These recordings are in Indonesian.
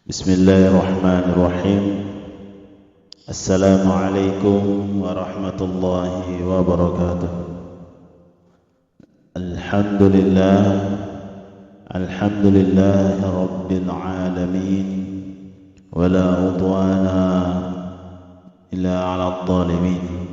Bismillahirrahmanirrahim. Assalamualaikum warahmatullahi wabarakatuh. Alhamdulillah, alhamdulillahi rabbil alamin. Wala udwana illa ala dhalimin.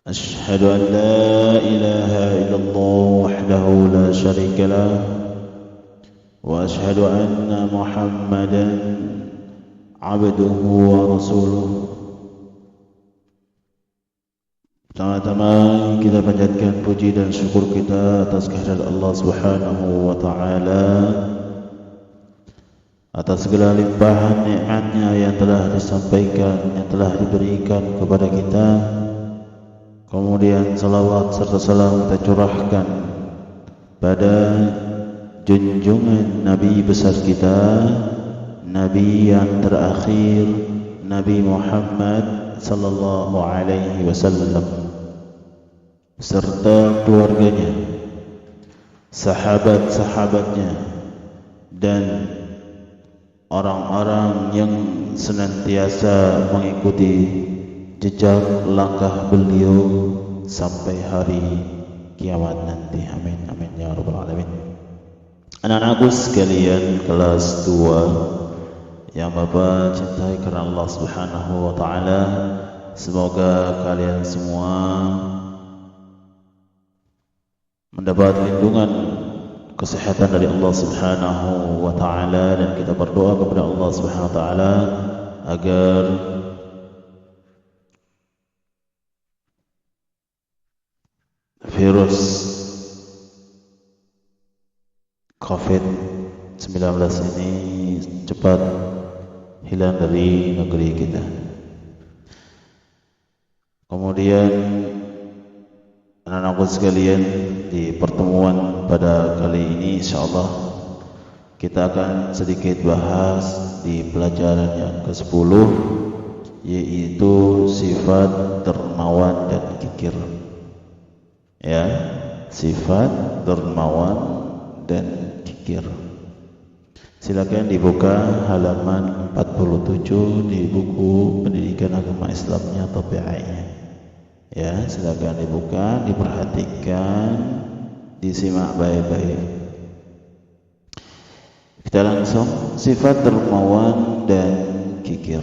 Ashhadu an la ilaha illallah wahdahu la syarika lah. وأشهد أن محمدا عبده ورسوله. Pertama-tama kita panjatkan puji dan syukur kita atas kehadirat Allah Subhanahu wa taala, atas segala limpahan nikmatnya yang telah disampaikan, yang telah diberikan kepada kita. Kemudian salawat serta salam kita curahkan pada junjungan Nabi besar kita, Nabi yang terakhir, Nabi Muhammad sallallahu alaihi wasallam, serta keluarganya, sahabat-sahabatnya, dan orang-orang yang senantiasa mengikuti jejak langkah beliau sampai hari kiamat nanti. Amin amin ya rabbal alamin. Anak-anakku sekalian kelas 2 yang Bapak cintai karena Allah Subhanahu wa taala, semoga kalian semua mendapat lindungan kesehatan dari Allah Subhanahu wa taala, dan kita berdoa kepada Allah Subhanahu wa taala agar virus COVID-19 ini cepat hilang dari negeri kita. Kemudian anak-anakku sekalian, di pertemuan pada kali ini insyaallah kita akan sedikit bahas di pelajaran yang ke-10, yaitu sifat dermawan dan kikir. Ya, sifat dermawan dan kikir. Silakan dibuka halaman 47 di buku Pendidikan Agama Islamnya atau PAI-nya. Ya, silakan dibuka, diperhatikan, disimak baik-baik. Kita langsung sifat dermawan dan kikir.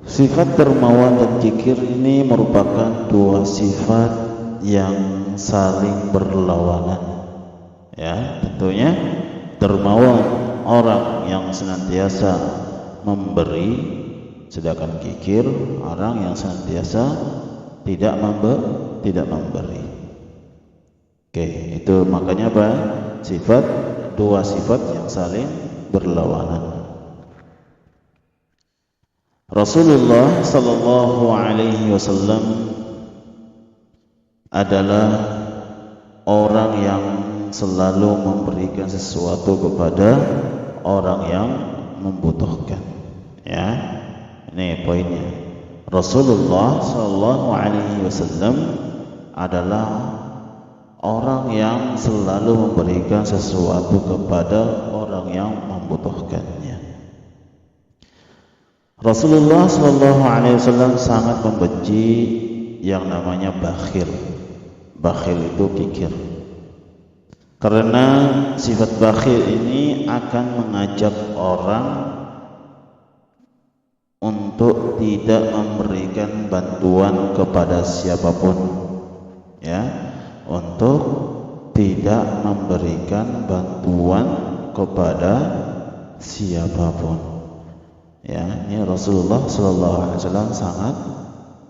Sifat dermawan dan kikir ini merupakan dua sifat yang saling berlawanan. Ya, tentunya dermawan orang yang senantiasa memberi, sedangkan kikir orang yang senantiasa tidak memberi. Oke, itu makanya apa? Dua sifat yang saling berlawanan. Rasulullah sallallahu alaihi wasallam adalah orang yang selalu memberikan sesuatu kepada orang yang membutuhkan. Ya, ini poinnya. Rasulullah sallallahu alaihi wasallam adalah orang yang selalu memberikan sesuatu kepada orang yang membutuhkannya. Rasulullah sallallahu alaihi wasallam sangat membenci yang namanya bakhil. Bakhil itu kikir. Karena sifat bakhil ini akan mengajak orang untuk tidak memberikan bantuan kepada siapapun. Ya, untuk tidak memberikan bantuan kepada siapapun. Ya, ini Rasulullah sallallahu alaihi wasallam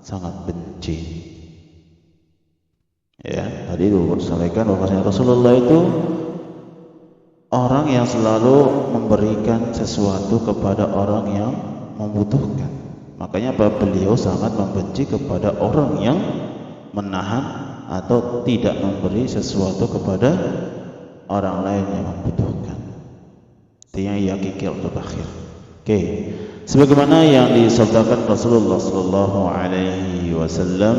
sangat benci. Ya, tadi dulu disampaikan bahwasanya Rasulullah itu orang yang selalu memberikan sesuatu kepada orang yang membutuhkan. Makanya beliau sangat membenci kepada orang yang menahan atau tidak memberi sesuatu kepada orang lain yang membutuhkan. Artinya ia kikir atau bakhil. Oke, sebagaimana yang disabdakan Rasulullah sallallahu alaihi wasallam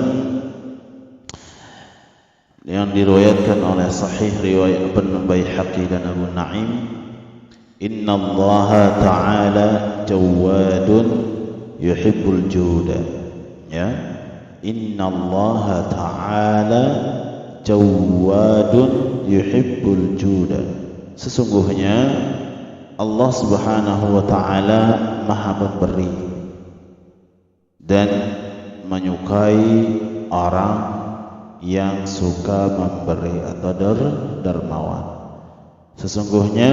yang diriwayatkan oleh sahih riwayat Ibnu Baihaqi dan Abu Naim, innallaha ta'ala jawadun yuhibbul juda. Ya, innallaha ta'ala jawadun yuhibbul juda. Sesungguhnya Allah Subhanahu wa taala Maha Pemberi dan menyukai orang yang suka memberi atau dermawan. Sesungguhnya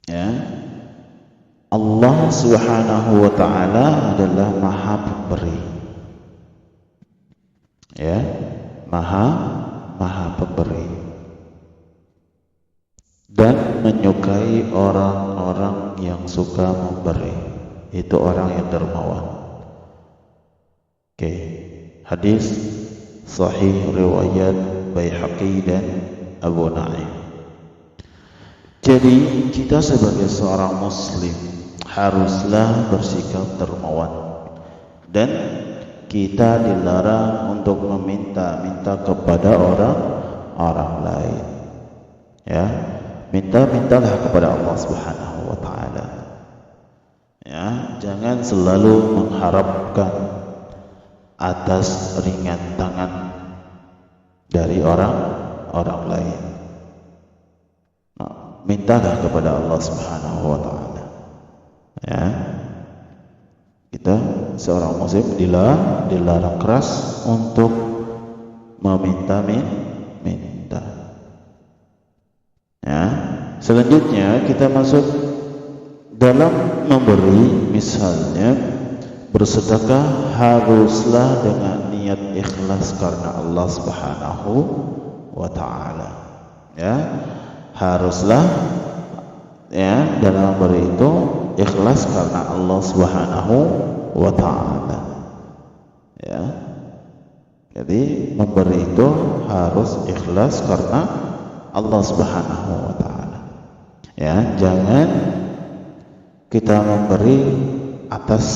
ya, Allah Subhanahu wa taala adalah Maha Pemberi. Ya, Maha Pemberi dan menyukai orang-orang yang suka memberi, itu orang yang dermawan. Oke, hadis sahih riwayat Baihaqi dan Abu Naim. Jadi kita sebagai seorang muslim haruslah bersikap dermawan, dan kita dilarang untuk meminta-minta kepada orang lain. Ya, minta-mintalah kepada Allah Subhanahu wa taala. Ya, jangan selalu mengharapkan atas ringan tangan dari orang lain. Nah, mintalah kepada Allah Subhanahu wa taala. Ya. Kita seorang muslim dilarang keras untuk meminta. Ya. Selanjutnya kita masuk dalam memberi, misalnya bersedekah haruslah dengan niat ikhlas karena Allah Subhanahu wa taala. Ya, haruslah ya dalam memberi itu ikhlas karena Allah Subhanahu wa taala. Ya. Jadi memberi itu harus ikhlas karena Allah Subhanahu wa taala. Ya, jangan kita memberi atas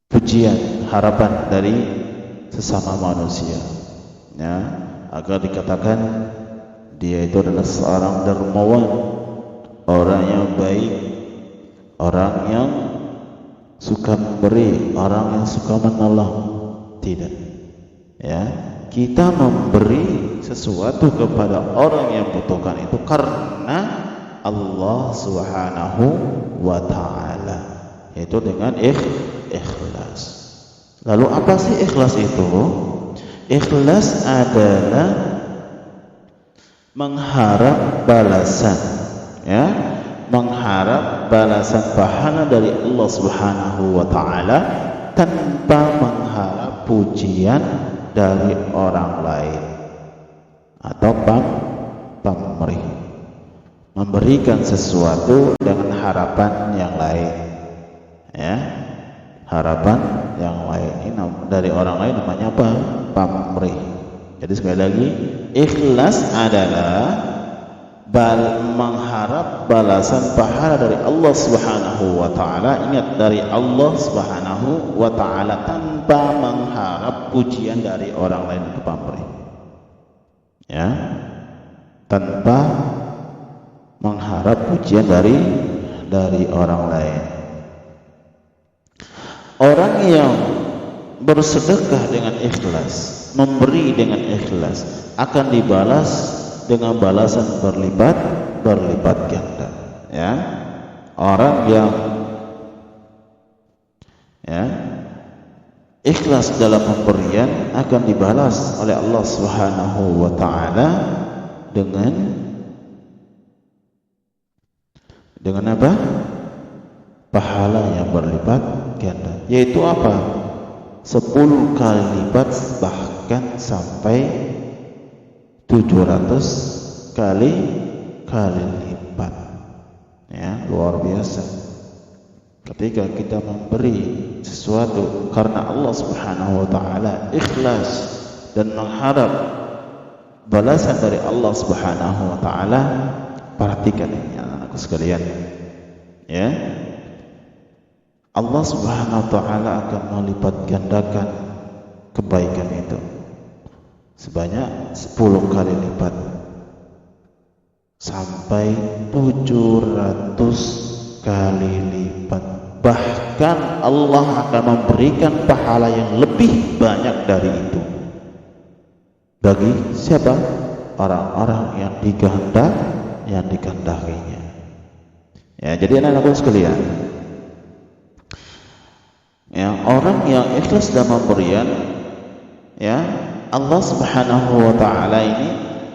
pujian, harapan dari sesama manusia, ya, agar dikatakan dia itu adalah seorang dermawan, orang yang baik, orang yang suka memberi, orang yang suka menolong. Tidak, ya, kita memberi sesuatu kepada orang yang butuhkan itu karena Allah Subhanahu wa taala, yaitu dengan ikhlas. Lalu apa sih ikhlas itu? Ikhlas adalah mengharap balasan, ya, mengharap balasan pahala dari Allah Subhanahu wa taala tanpa mengharap pujian dari orang lain atau pamrih. Memberikan sesuatu dengan harapan yang lain, ya, harapan yang lain ini dari orang lain namanya apa? Pamrih. Jadi sekali lagi, ikhlas adalah mengharap balasan pahala dari Allah Subhanahu wa taala. Ingat, dari Allah Subhanahu wa taala tanpa mengharap pujian dari orang lain atau pamrih. Ya. Tanpa mengharap pujian dari orang lain. Orang yang bersedekah dengan ikhlas, memberi dengan ikhlas, akan dibalas dengan balasan berlipat ganda. Ya, orang yang ya ikhlas dalam pemberian akan dibalas oleh Allah Subhanahu wa taala dengan apa? Pahala yang berlipat ganda. Yaitu apa? 10 kali lipat, bahkan sampai 700 kali lipat. Ya, luar biasa. Ketika kita memberi sesuatu karena Allah Subhanahu wa taala, ikhlas dan mengharap balasan dari Allah Subhanahu wa taala, perhatikan ini anak-anakku sekalian. Ya. Allah Subhanahu wa taala akan melipat gandakan kebaikan itu sebanyak 10 kali lipat sampai 700 kali lipat. Bahkan Allah akan memberikan pahala yang lebih banyak dari itu bagi siapa? Orang-orang yang dikehendakinya. Ya, jadi anak-anakku sekalian, ya, orang yang ikhlas dalam pemberian, ya, Allah Subhanahu wa taala ini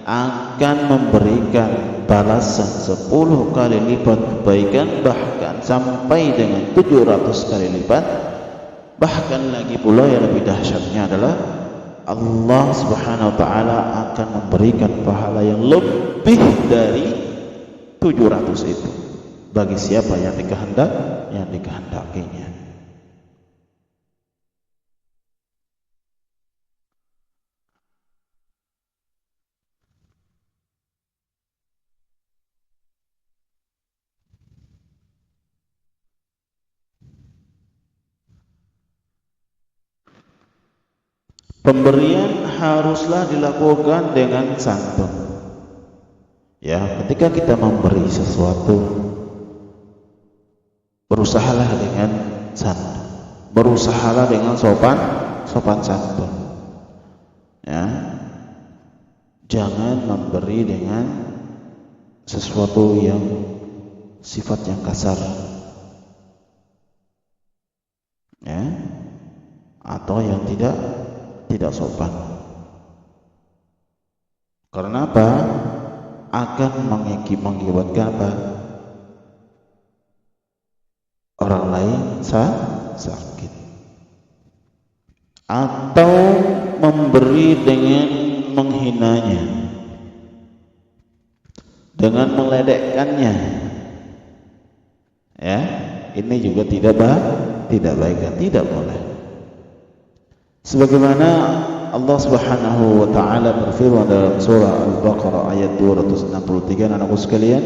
akan memberikan balasan 10 kali lipat kebaikan, bahkan sampai dengan 700 kali lipat. Bahkan lagi pula yang lebih dahsyatnya adalah Allah Subhanahu wa taala akan memberikan pahala yang lebih dari 700 itu bagi siapa yang dikehendakinya. Pemberian haruslah dilakukan dengan santun. Ya, ketika kita memberi sesuatu, berusahalah dengan santun, berusahalah dengan sopan santun. Ya, jangan memberi dengan sesuatu yang sifat yang kasar, ya, atau yang tidak sopan. Karena apa? Akan mengakibatkan apa? Orang lain sakit. Atau memberi dengan menghinanya, dengan meledekkannya. Ya, ini juga tidak baik, tidak boleh. Sebagaimana Allah Subhanahu wa taala berfirman dalam surah Al-Baqarah ayat 263, anakku sekalian,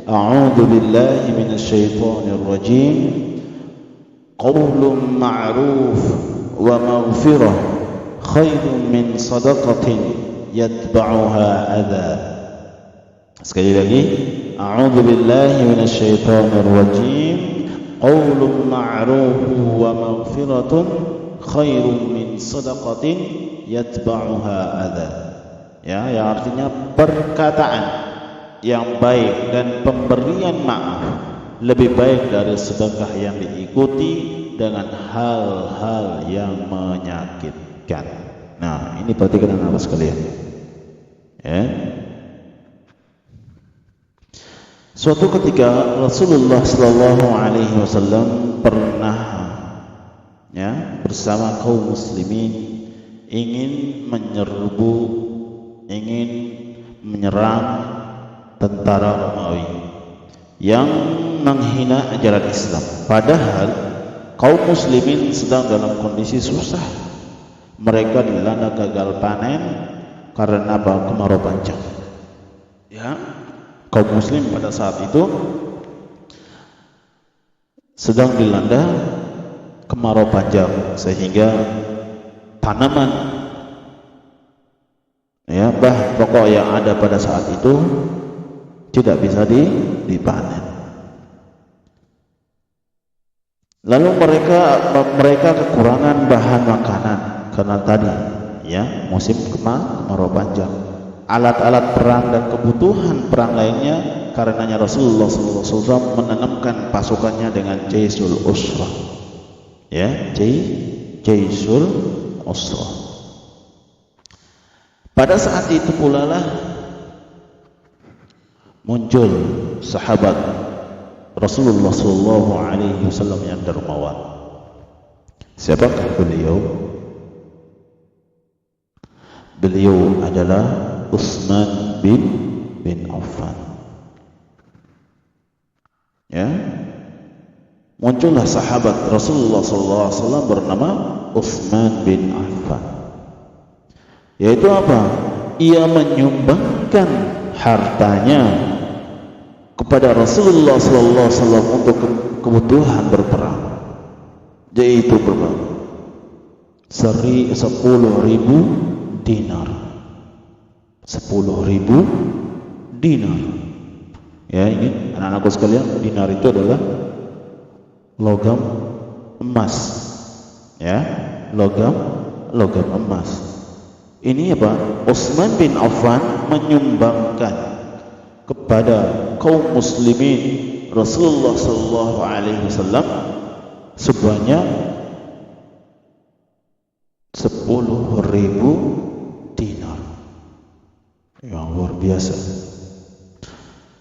a'udzu billahi minasyaitonir rajim, qaulun ma'ruf wa maghfirah khairun min shadaqatin yatba'uha adha. Sekali lagi, a'udzu billahi minasyaitonir rajim, qaulun ma'ruf wa maghfiratun khairun min shadaqatin yatba'uha adha. Ya, yang artinya perkataan yang baik dan pemberian maaf lebih baik dari sedekah yang diikuti dengan hal-hal yang menyakitkan. Nah, ini perhatikan anak-anak sekalian. Ya. Suatu ketika Rasulullah sallallahu alaihi wasallam pernah, ya, bersama kaum muslimin ingin menyerang tentara Romawi yang menghina ajaran Islam. Padahal kaum muslimin sedang dalam kondisi susah. Mereka dilanda gagal panen karena kemarau panjang. Ya, kaum muslim pada saat itu sedang dilanda kemarau panjang sehingga tanaman, ya, bahan pokok yang ada pada saat itu tidak bisa dipanen. Lalu mereka kekurangan bahan makanan karena tadi, ya, musim kemarau panjang. Alat-alat perang dan kebutuhan perang lainnya, karenanya Rasulullah SAW menanamkan pasukannya dengan jaisul usrah. Ya, jaisul usrah. Pada saat itu pula lah muncul sahabat Rasulullah SAW yang dermawan. Siapakah beliau? Beliau adalah Utsman bin Affan. Ya, muncullah sahabat Rasulullah SAW bernama Utsman bin Affan. Yaitu apa? Ia menyumbangkan hartanya kepada Rasulullah SAW untuk kebutuhan berperang. yaitu berapa? 10.000 dinar. 10.000 dinar. Ya, ini anak-anakku sekalian, dinar itu adalah logam emas. Ya, logam emas. Ini apa? Utsman bin Affan menyumbangkan kepada kaum muslimin Rasulullah sallallahu alaihi wasallam sebanyak 10.000 dinar. Yang luar biasa.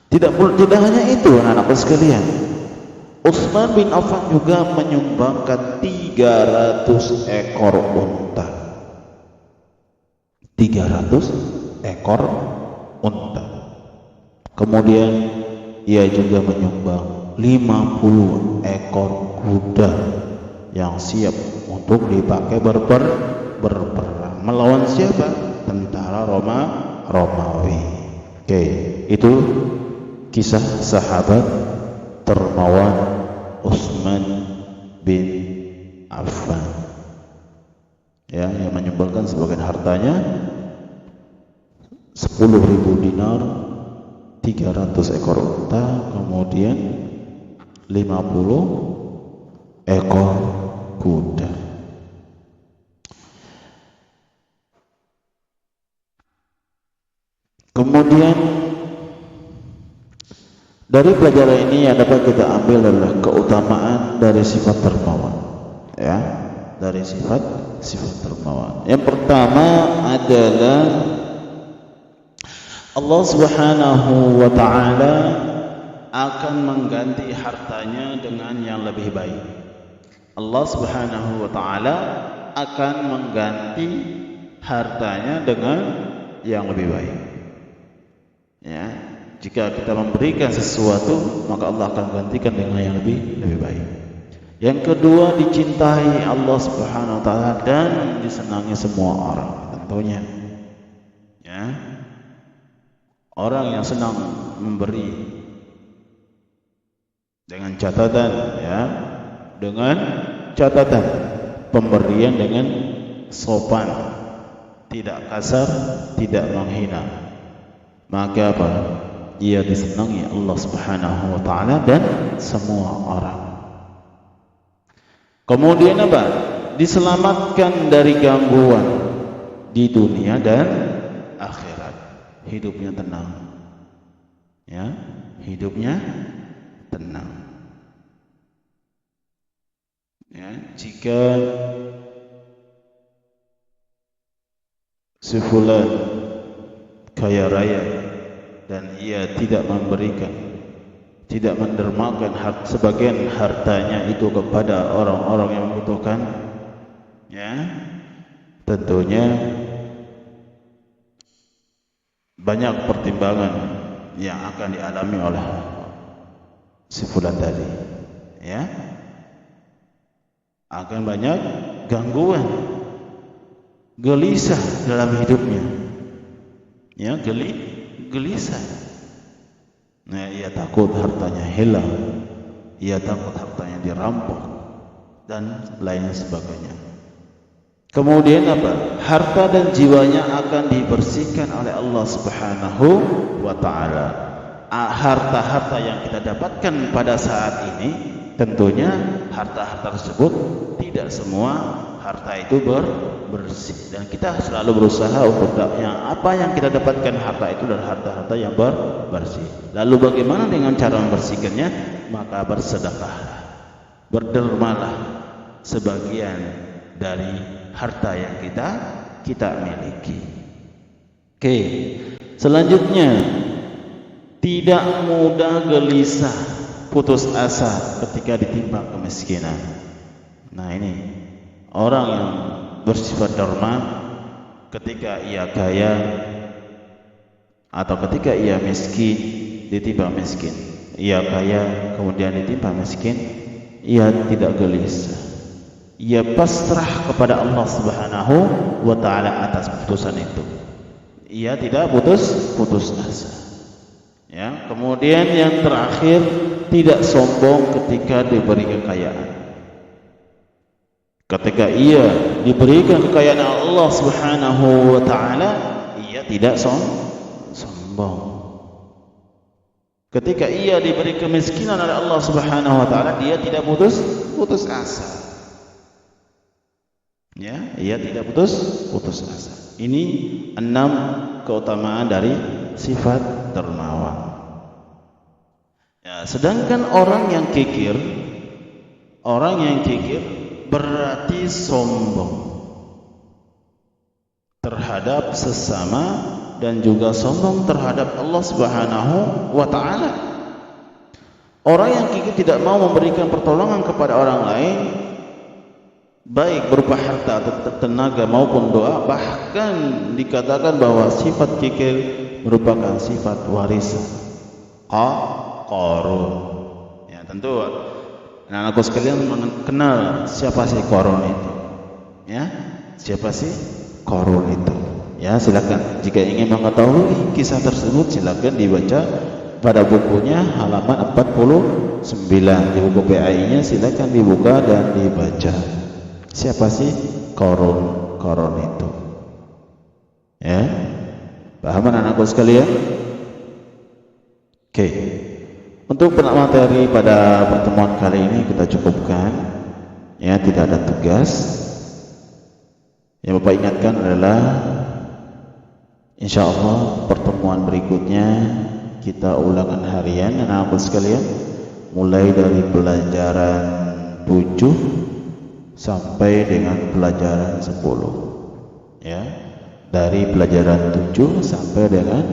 Tidak hanya itu anak-anak sekalian, Utsman bin Affan juga menyumbangkan 300 ekor unta. 300 ekor unta. Kemudian ia juga menyumbang 50 ekor kuda yang siap untuk dipakai berperang. Melawan siapa? Tentara Romawi. Oke, itu kisah sahabat dermawan Utsman bin Affan. Ya, yang menyumbangkan sebagian hartanya 10.000 dinar, 300 ekor unta, kemudian 50 ekor kuda. Kemudian dari pelajaran ini yang dapat kita ambil adalah keutamaan dari sifat dermawan. Ya, dari sifat dermawan. Yang pertama adalah Allah Subhanahu wa taala akan mengganti hartanya dengan yang lebih baik. Allah Subhanahu wa taala akan mengganti hartanya dengan yang lebih baik. Ya, jika kita memberikan sesuatu, maka Allah akan gantikan dengan yang lebih baik. Yang kedua, dicintai Allah Subhanahu wa taala dan disenangi semua orang tentunya. Ya. Orang yang senang memberi dengan catatan, ya, dengan catatan pemberian dengan sopan, tidak kasar, tidak menghina, maka apa? Ia disenangi Allah Subhanahu wa taala dan semua orang. Kemudian apa? Diselamatkan dari gangguan di dunia dan akhirat. Hidupnya tenang. Ya, hidupnya tenang. Ya, jika si fulan kaya raya dan ia tidak memberikan, tidak mendermakan sebagian hartanya itu kepada orang-orang yang membutuhkan, ya, tentunya banyak pertimbangan yang akan dialami oleh si fulan tadi, ya, akan banyak gangguan, gelisah dalam hidupnya, ya, gelisah. Nah, ia takut hartanya hilang, ia takut hartanya dirampok dan lain sebagainya. Kemudian apa? Harta dan jiwanya akan dibersihkan oleh Allah Subhanahu wa taala. Harta-harta yang kita dapatkan pada saat ini, tentunya harta-harta tersebut tidak semua harta itu bersih, dan kita selalu berusaha untuk apa yang kita dapatkan harta itu adalah harta-harta yang bersih. Lalu bagaimana dengan cara membersihkannya? Maka bersedekahlah, berdermalah sebagian dari harta yang kita miliki. Oke, selanjutnya, tidak mudah gelisah, putus asa ketika ditimpa kemiskinan. Nah, ini orang yang bersifat derma ketika ia kaya atau ketika ia miskin, ditimpa miskin. Ia kaya kemudian ditimpa miskin, ia tidak gelisah. Ia pasrah kepada Allah Subhanahu wa taala atas putusan itu. Ia tidak putus asa. Ya, kemudian yang terakhir, tidak sombong ketika diberi kekayaan. Ketika ia diberikan kekayaan Allah Subhanahu wa taala, ia tidak sombong. Ketika ia diberi kemiskinan oleh Allah Subhanahu wa taala, dia tidak putus asa. Ya, ia tidak putus asa. Ini 6 keutamaan dari sifat dermawan. Ya, sedangkan orang yang kikir berarti sombong terhadap sesama dan juga sombong terhadap Allah Subhanahu wa taala. Orang yang kikir tidak mau memberikan pertolongan kepada orang lain, baik berupa harta atau tenaga maupun doa. Bahkan dikatakan bahwa sifat kikir merupakan sifat warisan Qarun. Ya, tentu anak-anakku sekalian mengenal siapa sih Qarun itu. Ya, siapa sih Qarun itu? Ya, silakan jika ingin mengetahui kisah tersebut silakan dibaca pada bukunya halaman 49 di buku PAI-nya, silakan dibuka dan dibaca. Siapa sih Qarun itu? Ya, paham anak-anakku sekalian? Oke. Untuk materi pada pertemuan kali ini kita cukupkan. Ya, tidak ada tugas. Yang Bapak ingatkan adalah insyaallah pertemuan berikutnya kita ulangan harian anak-anak sekalian, mulai dari pelajaran 7 sampai dengan pelajaran 10. Ya, dari pelajaran 7 sampai dengan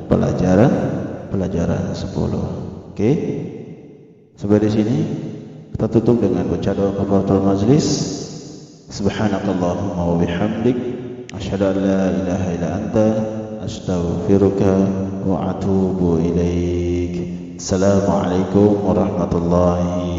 pelajaran 10. Oke. Sampai di sini kita tutup dengan baca doa kafaratul majlis. Subhanakallahumma wa bihamdik asyhadu an la ilaha illa anta astaghfiruka wa atubu ilaik. Assalamualaikum warahmatullahi